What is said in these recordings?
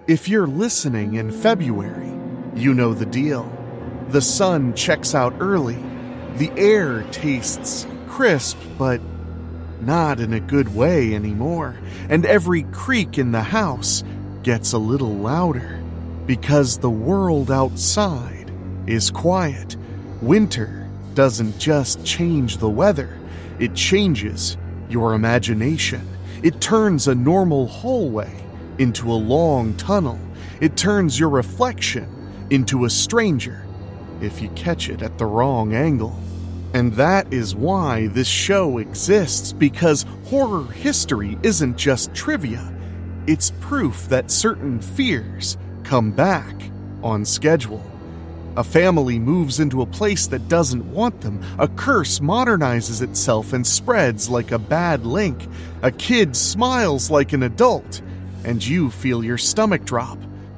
If you're listening in February, you know the deal. The sun checks out early. The air tastes crisp, but not in a good way anymore. And every creak in the house gets a little louder because the world outside is quiet. Winter doesn't just change the weather, it changes your imagination. It turns a normal hallway into a long tunnel. It turns your reflection into a stranger if you catch it at the wrong angle. And that is why this show exists, because horror history isn't just trivia. It's proof that certain fears come back on schedule. A family moves into a place that doesn't want them. A curse modernizes itself and spreads like a bad link. A kid smiles like an adult, and you feel your stomach drop.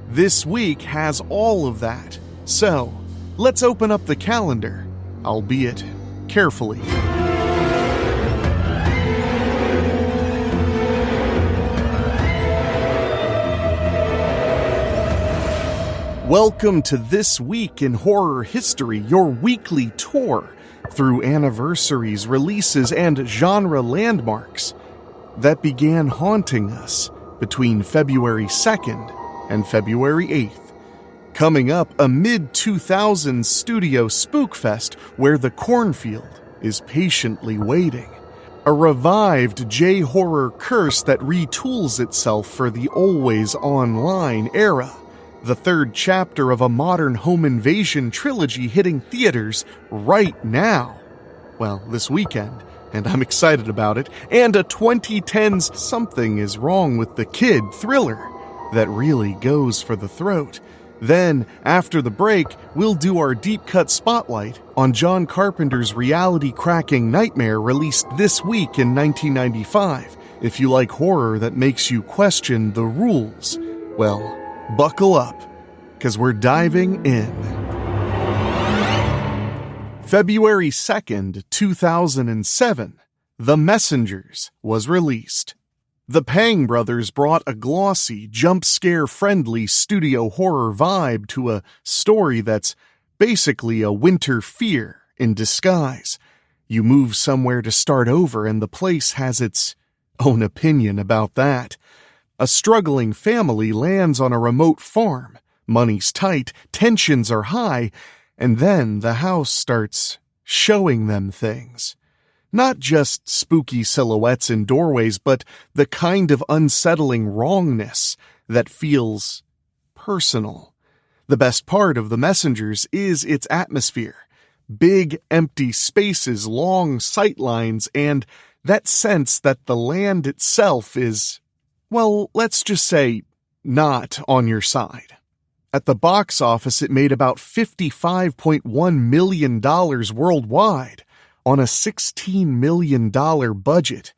This week has all of that. So, let's open up the calendar, albeit carefully. Welcome to This Week in Horror History, your weekly tour through anniversaries, releases, and genre landmarks that began haunting us between February 2nd and February 8th. Coming up, a mid-2000s studio spookfest where the cornfield is patiently waiting. A revived J-horror curse that retools itself for the always online era. The third chapter of a modern home invasion trilogy hitting theaters right now. Well, this weekend, and I'm excited about it. And a 2010s Something Is Wrong with the Kid thriller that really goes for the throat. Then, after the break, we'll do our deep cut spotlight on John Carpenter's reality-cracking nightmare released this week in 1995. If you like horror that makes you question the rules, well, buckle up, because we're diving in. February 2nd, 2007, The Messengers was released. The Pang brothers brought a glossy, jump-scare-friendly studio horror vibe to a story that's basically a winter fear in disguise. You move somewhere to start over and the place has its own opinion about that. A struggling family lands on a remote farm. Money's tight, tensions are high, and then the house starts showing them things. Not just spooky silhouettes in doorways, but the kind of unsettling wrongness that feels personal. The best part of The Messengers is its atmosphere. Big, empty spaces, long sightlines, and that sense that the land itself is, well, let's just say, not on your side. At the box office, it made about $55.1 million worldwide on a $16 million budget.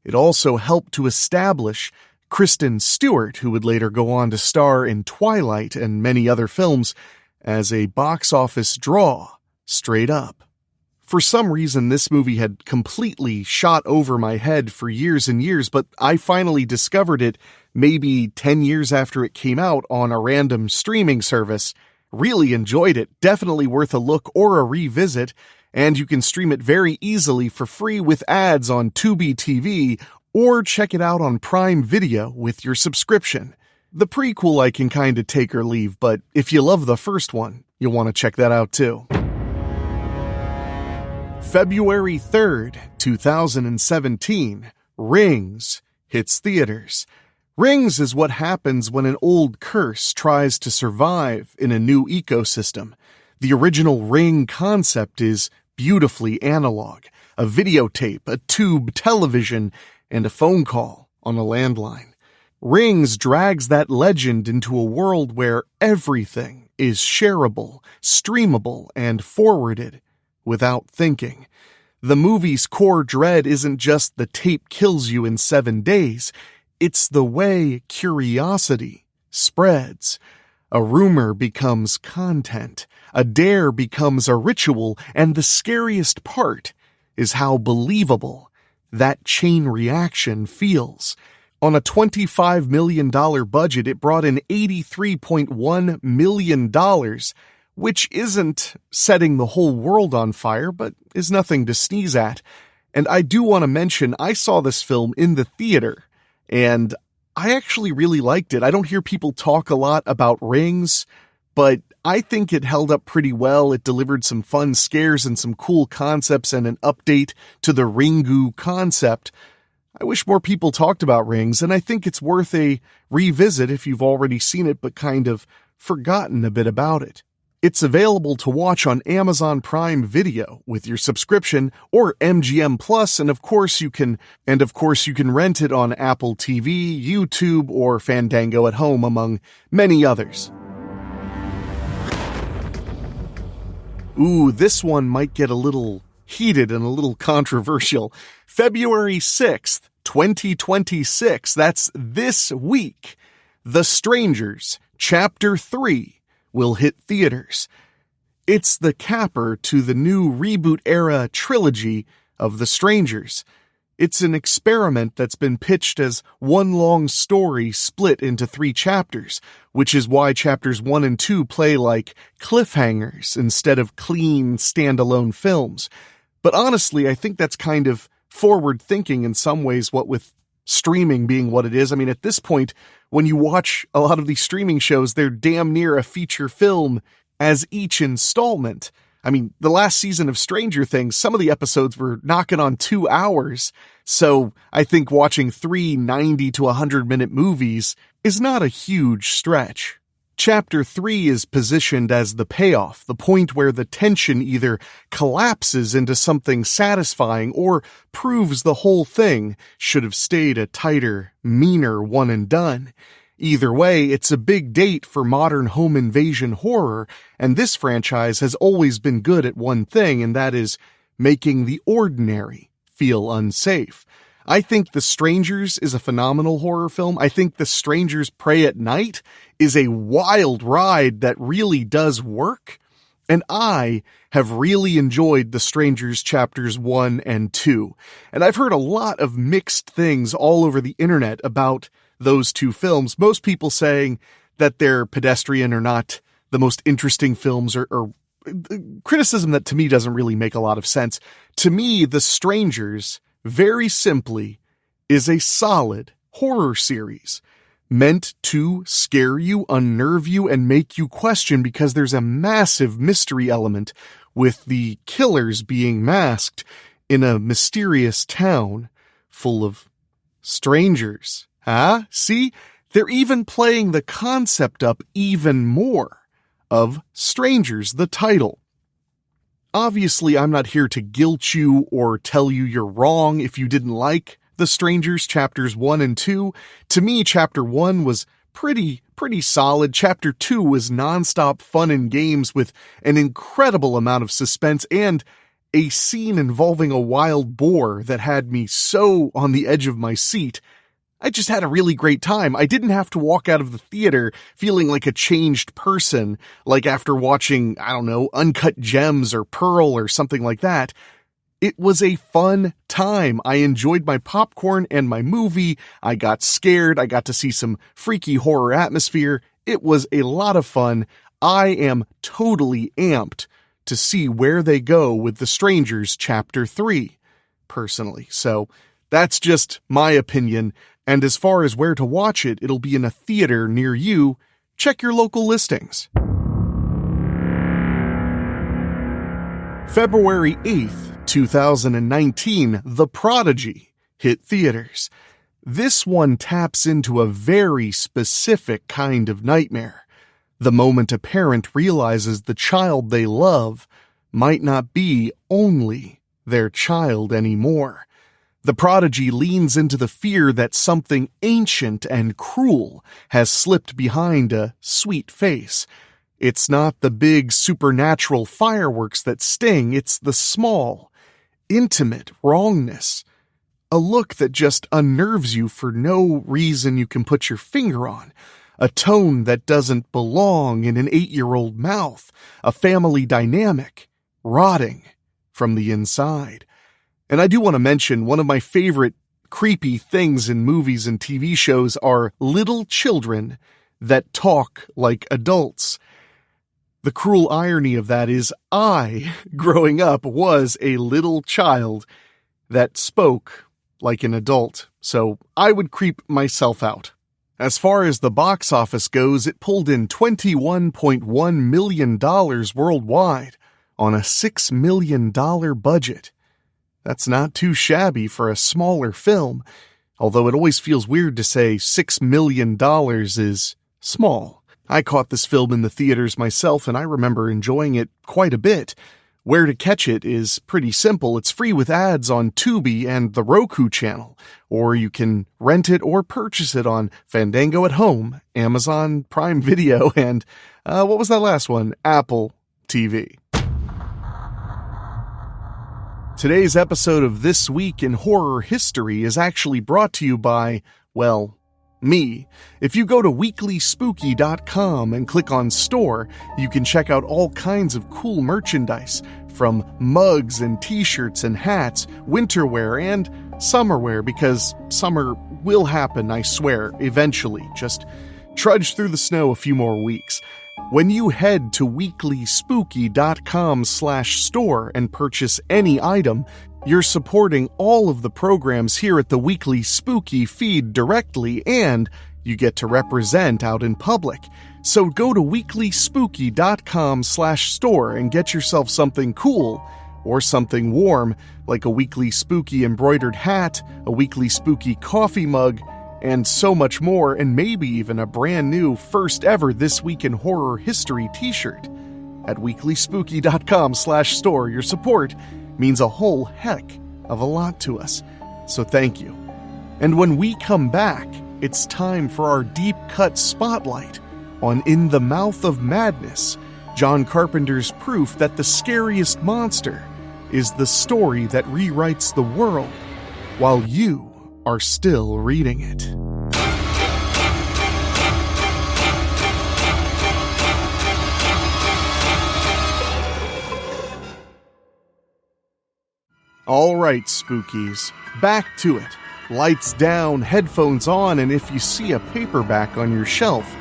It also helped to establish Kristen Stewart, who would later go on to star in Twilight and many other films, as a box office draw, straight up. For some reason, this movie had completely shot over my head for years and years, but I finally discovered it maybe 10 years after it came out on a random streaming service. Really enjoyed it, definitely worth a look or a revisit, and you can stream it very easily for free with ads on Tubi TV, or check it out on Prime Video with your subscription. The prequel I can kinda take or leave, but if you love the first one, you'll want to check that out too. February 3rd, 2017, Rings hits theaters. Rings is what happens when an old curse tries to survive in a new ecosystem. The original Ring concept is beautifully analog. A videotape, a tube television, and a phone call on a landline. Rings drags that legend into a world where everything is shareable, streamable, and forwarded without thinking. The movie's core dread isn't just the tape kills you in 7 days, it's the way curiosity spreads. A rumor becomes content, a dare becomes a ritual, and the scariest part is how believable that chain reaction feels. On a $25 million budget, it brought in $83.1 million, which isn't setting the whole world on fire, but is nothing to sneeze at. And I do want to mention, I saw this film in the theater, and I actually really liked it. I don't hear people talk a lot about Rings, but I think it held up pretty well. It delivered some fun scares and some cool concepts and an update to the Ringu concept. I wish more people talked about Rings, and I think it's worth a revisit if you've already seen it but kind of forgotten a bit about it. It's available to watch on Amazon Prime Video with your subscription or MGM Plus, and of course you can rent it on Apple TV, YouTube, or Fandango at home, among many others. Ooh, this one might get a little heated and a little controversial. February 6th, 2026, that's this week, The Strangers, Chapter 3, will hit theaters. It's the capper to the new reboot-era trilogy of The Strangers. It's an experiment that's been pitched as one long story split into 3 chapters, which is why chapters 1 and 2 play like cliffhangers instead of clean, standalone films. But honestly, I think that's kind of forward-thinking in some ways, what with streaming being what it is. I mean, at this point, when you watch a lot of these streaming shows, they're damn near a feature film as each installment. I mean, the last season of Stranger Things, some of the episodes were knocking on 2 hours. So I think watching 3 90 to 100-minute movies is not a huge stretch. Chapter 3 is positioned as the payoff, the point where the tension either collapses into something satisfying or proves the whole thing should have stayed a tighter, meaner one and done. Either way, it's a big date for modern home invasion horror, and this franchise has always been good at one thing, and that is making the ordinary feel unsafe. I think The Strangers is a phenomenal horror film. I think The Strangers Prey at Night is a wild ride that really does work. And I have really enjoyed The Strangers Chapters 1 and 2. And I've heard a lot of mixed things all over the internet about those 2 films. Most people saying that they're pedestrian or not the most interesting films, or criticism that to me doesn't really make a lot of sense. To me, The Strangers, very simply, is a solid horror series meant to scare you, unnerve you, and make you question, because there's a massive mystery element with the killers being masked in a mysterious town full of strangers. Huh? See? They're even playing the concept up even more of Strangers, the title. Obviously, I'm not here to guilt you or tell you you're wrong if you didn't like The Strangers Chapters 1 and 2. To me, Chapter 1 was pretty solid. Chapter 2 was nonstop fun and games with an incredible amount of suspense and a scene involving a wild boar that had me so on the edge of my seat. I just had a really great time. I didn't have to walk out of the theater feeling like a changed person, like after watching, I don't know, Uncut Gems or Pearl or something like that. It was a fun time. I enjoyed my popcorn and my movie. I got scared. I got to see some freaky horror atmosphere. It was a lot of fun. I am totally amped to see where they go with The Strangers Chapter 3, personally. So that's just my opinion. And as far as where to watch it, it'll be in a theater near you. Check your local listings. February 8th, 2019, The Prodigy hit theaters. This one taps into a very specific kind of nightmare. The moment a parent realizes the child they love might not be only their child anymore. The prodigy leans into the fear that something ancient and cruel has slipped behind a sweet face. It's not the big supernatural fireworks that sting, it's the small, intimate wrongness. A look that just unnerves you for no reason you can put your finger on. A tone that doesn't belong in an 8-year-old mouth. A family dynamic rotting from the inside. And I do want to mention one of my favorite creepy things in movies and TV shows are little children that talk like adults. The cruel irony of that is I, growing up, was a little child that spoke like an adult, so I would creep myself out. As far as the box office goes, it pulled in $21.1 million worldwide on a $6 million budget. That's not too shabby for a smaller film, although it always feels weird to say $6 million is small. I caught this film in the theaters myself, and I remember enjoying it quite a bit. Where to catch it is pretty simple. It's free with ads on Tubi and the Roku channel, or you can rent it or purchase it on Fandango at Home, Amazon Prime Video, and what was that last one? Apple TV. Today's episode of This Week in Horror History is actually brought to you by, well, me. If you go to WeeklySpooky.com and click on Store, you can check out all kinds of cool merchandise, from mugs and t-shirts and hats, winter wear and summer wear, because summer will happen, I swear, eventually. Just trudge through the snow a few more weeks. When you head to weeklyspooky.com/store and purchase any item, you're supporting all of the programs here at the Weekly Spooky feed directly, and you get to represent out in public. So go to weeklyspooky.com/store and get yourself something cool, or something warm, like a Weekly Spooky embroidered hat, a Weekly Spooky coffee mug, and so much more, and maybe even a brand new first ever This Week in Horror History t-shirt. At weeklyspooky.com/store, your support means a whole heck of a lot to us. So thank you. And when we come back, it's time for our deep cut spotlight on In the Mouth of Madness, John Carpenter's proof that the scariest monster is the story that rewrites the world while you are still reading it. All right, spookies, back to it. Lights down, headphones on, and if you see a paperback on your shelf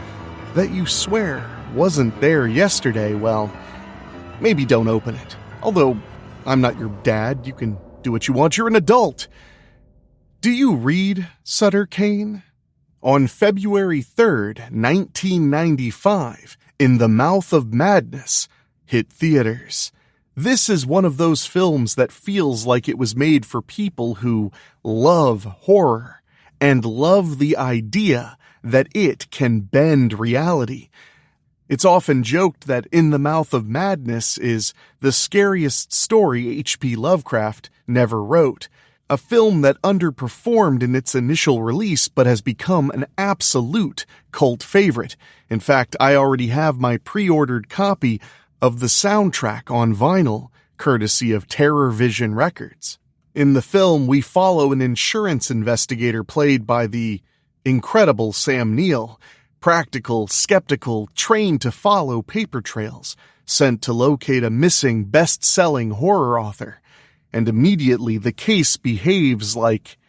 that you swear wasn't there yesterday, well, maybe don't open it. Although, I'm not your dad, you can do what you want, you're an adult. Do you read Sutter Kane? On February 3rd, 1995, In the Mouth of Madness hit theaters. This is one of those films that feels like it was made for people who love horror and love the idea that it can bend reality. It's often joked that In the Mouth of Madness is the scariest story H.P. Lovecraft never wrote, a film that underperformed in its initial release but has become an absolute cult favorite. In fact, I already have my pre-ordered copy of the soundtrack on vinyl, courtesy of Terror Vision Records. In the film, we follow an insurance investigator played by the incredible Sam Neill, practical, skeptical, trained to follow paper trails, sent to locate a missing best-selling horror author. And immediately the case behaves like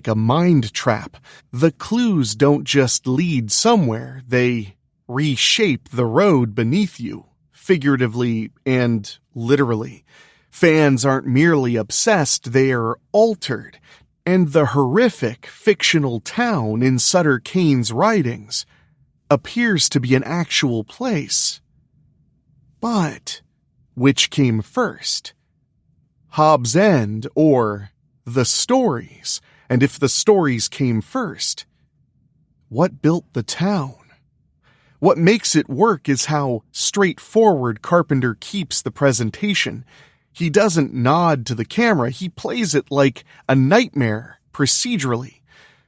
a mind trap. The clues don't just lead somewhere, they reshape the road beneath you, figuratively and literally. Fans aren't merely obsessed, they are altered. And the horrific fictional town in Sutter Kane's writings appears to be an actual place. But which came first? Hobbs End or the stories? And if the stories came first, what built the town? What makes it work is how straightforward Carpenter keeps the presentation. He doesn't nod to the camera, he plays it like a nightmare, procedurally.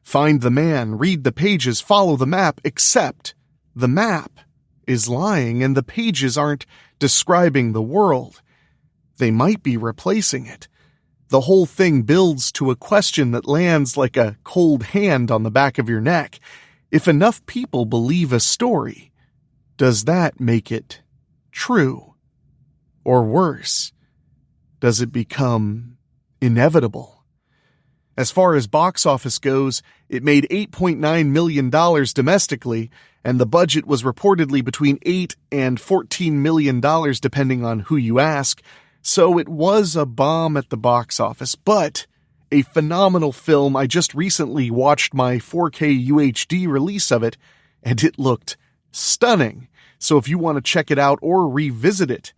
Find the man, read the pages, follow the map, except the map is lying and the pages aren't describing the world. They might be replacing it. The whole thing builds to a question that lands like a cold hand on the back of your neck. If enough people believe a story, does that make it true? Or worse, does it become inevitable? As far as box office goes, it made $8.9 million domestically, and the budget was reportedly between $8 and $14 million depending on who you ask, so it was a bomb at the box office, but a phenomenal film. I just recently watched my 4K UHD release of it, and it looked stunning. So if you want to check it out or revisit it,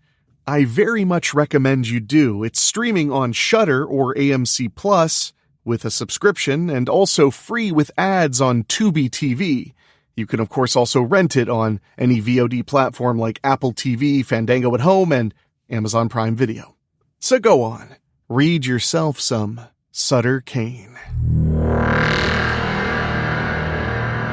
I very much recommend you do. It's streaming on Shudder or AMC Plus with a subscription, and also free with ads on Tubi TV. You can of course also rent it on any VOD platform like Apple TV, Fandango at Home, and Amazon Prime Video. So go on, read yourself some Sutter Kane.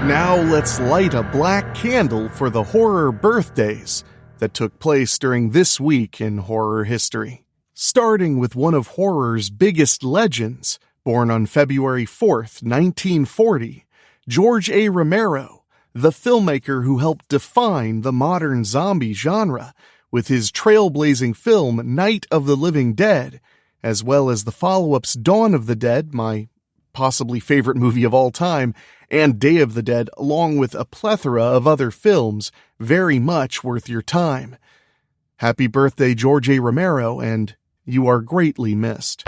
Now let's light a black candle for the horror birthdays that took place during this week in horror history. Starting with one of horror's biggest legends, born on February 4th, 1940, George A. Romero, the filmmaker who helped define the modern zombie genre with his trailblazing film Night of the Living Dead, as well as the follow-ups Dawn of the Dead, my possibly favorite movie of all time, and Day of the Dead, along with a plethora of other films very much worth your time. Happy birthday, George A. Romero, and you are greatly missed.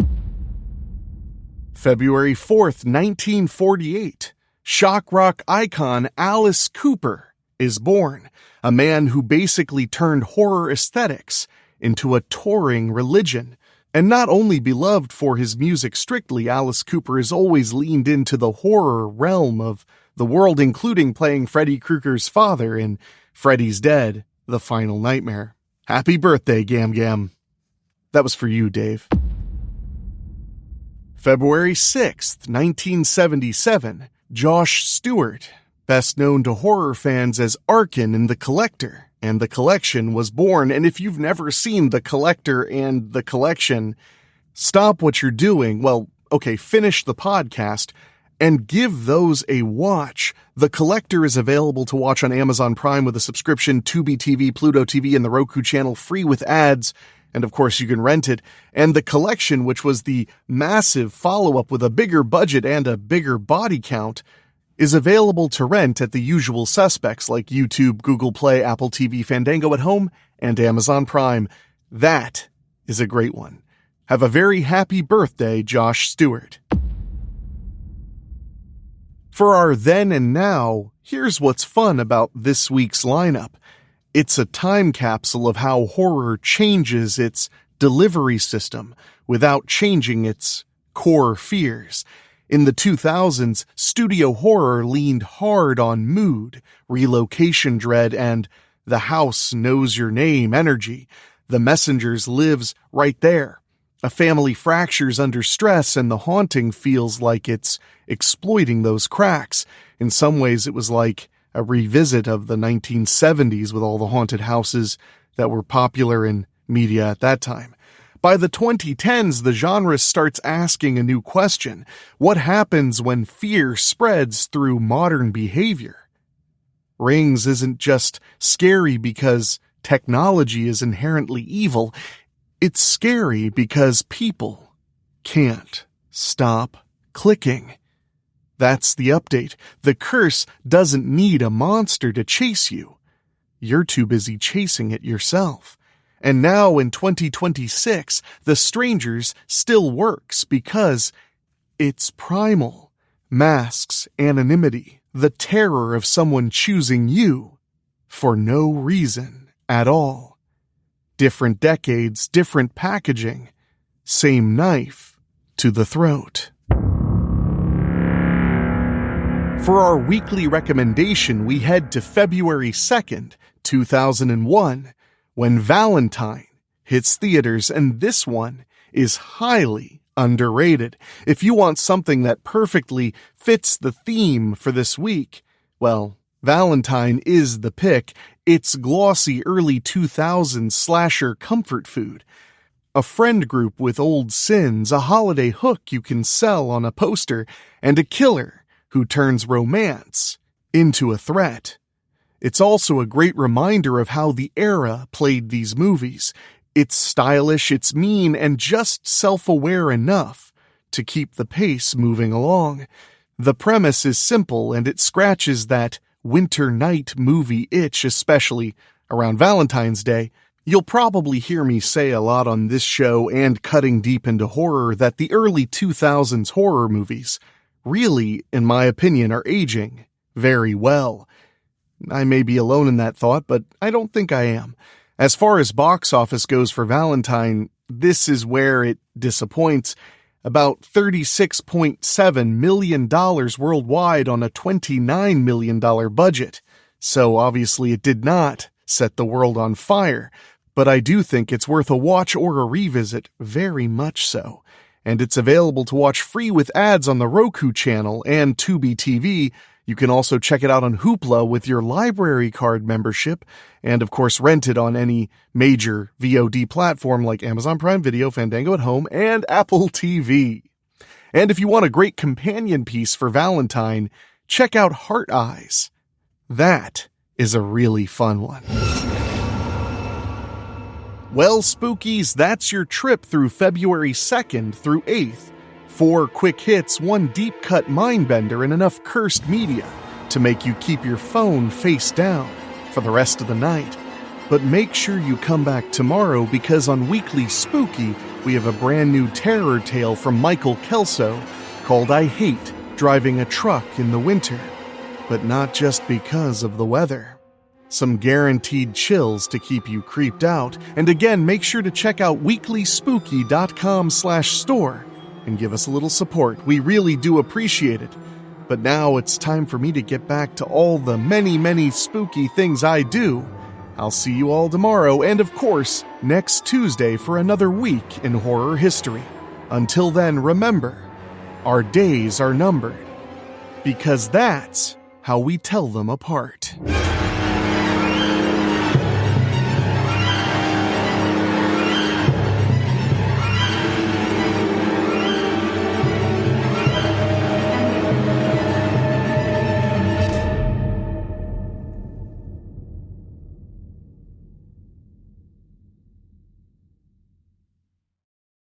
February 4th, 1948, shock rock icon Alice Cooper is born, a man who basically turned horror aesthetics into a touring religion. And not only beloved for his music strictly, Alice Cooper has always leaned into the horror realm of the world, including playing Freddy Krueger's father in Freddy's Dead, The Final Nightmare. Happy birthday, Gam Gam. That was for you, Dave. February 6th, 1977, Josh Stewart, best known to horror fans as Arkin in The Collector and The Collection, was born. And if you've never seen The Collector and The Collection, stop what you're doing. Well, okay, finish the podcast and give those a watch. The Collector is available to watch on Amazon Prime with a subscription, Tubi TV, Pluto TV, and the Roku channel, free with ads. And of course, you can rent it. And The Collection, which was the massive follow-up with a bigger budget and a bigger body count, is available to rent at the usual suspects like YouTube, Google Play, Apple TV, Fandango at Home, and Amazon Prime. That is a great one. Have a very happy birthday, Josh Stewart. For our then and now, here's what's fun about this week's lineup. It's a time capsule of how horror changes its delivery system without changing its core fears. In the 2000s, studio horror leaned hard on mood, relocation dread, and the house knows your name energy. The Messengers lives right there. A family fractures under stress, and the haunting feels like it's exploiting those cracks. In some ways, it was like a revisit of the 1970s with all the haunted houses that were popular in media at that time. By the 2010s, the genre starts asking a new question. What happens when fear spreads through modern behavior? Rings isn't just scary because technology is inherently evil. It's scary because people can't stop clicking. That's the update. The curse doesn't need a monster to chase you. You're too busy chasing it yourself. And now in 2026, The Strangers still works because it's primal. Masks anonymity, the terror of someone choosing you for no reason at all. Different decades, different packaging, same knife to the throat. For our weekly recommendation, we head to February 2nd, 2001, when Valentine hits theaters, and this one is highly underrated. If you want something that perfectly fits the theme for this week, well, Valentine is the pick. It's glossy early 2000s slasher comfort food. A friend group with old sins, a holiday hook you can sell on a poster, and a killer who turns romance into a threat. It's also a great reminder of how the era played these movies. It's stylish, it's mean, and just self-aware enough to keep the pace moving along. The premise is simple, and it scratches that winter night movie itch, especially around Valentine's Day. You'll probably hear me say a lot on this show and Cutting Deep into Horror that the early 2000s horror movies really, in my opinion, are aging very well. I may be alone in that thought, but I don't think I am. As far as box office goes for Valentine, this is where it disappoints. About $36.7 million worldwide on a $29 million budget. So obviously it did not set the world on fire. But I do think it's worth a watch or a revisit, very much so. And it's available to watch free with ads on the Roku channel and Tubi TV. You can also check it out on Hoopla with your library card membership, and of course rent it on any major VOD platform like Amazon Prime Video, Fandango at Home, and Apple TV. And if you want a great companion piece for Valentine, check out Heart Eyes. That is a really fun one. Well, Spookies, that's your trip through February 2nd through 8th. 4 quick hits, 1 deep-cut mindbender, and enough cursed media to make you keep your phone face down for the rest of the night. But make sure you come back tomorrow, because on Weekly Spooky, we have a brand new terror tale from Michael Kelso called I Hate Driving a Truck in the Winter. But not just because of the weather. Some guaranteed chills to keep you creeped out. And again, make sure to check out weeklyspooky.com/store and give us a little support. We really do appreciate it. But now it's time for me to get back to all the many, many spooky things I do. I'll see you all tomorrow, and of course, next Tuesday for another week in horror history. Until then, remember, our days are numbered, because that's how we tell them apart.